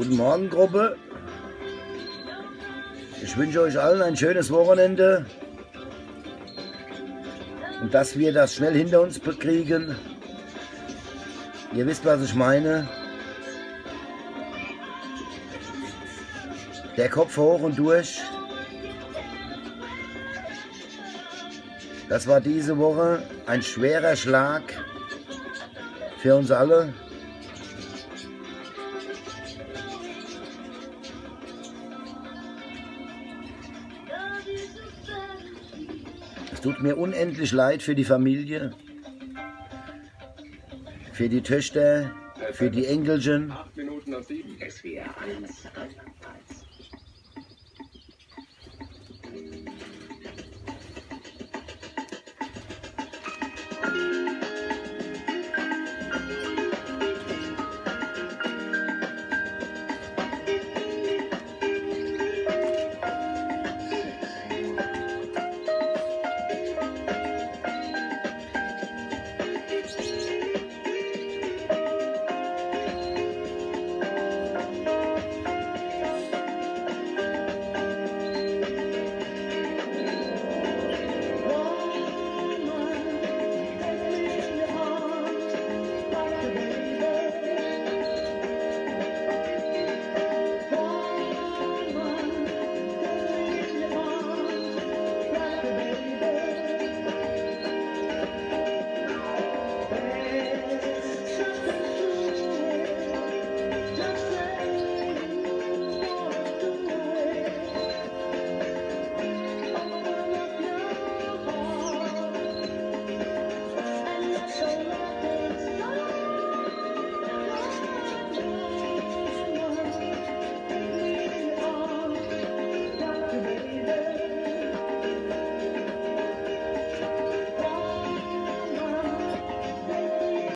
Guten Morgen, Gruppe. Ich wünsche euch allen ein schönes Wochenende und dass wir das schnell hinter uns bekriegen. Ihr wisst, was ich meine. Der Kopf hoch und durch. Das war diese Woche ein schwerer Schlag für uns alle. Es tut mir unendlich leid für die Familie, für die Töchter, für die Enkelchen. 8 Minuten nach 7. SWR 1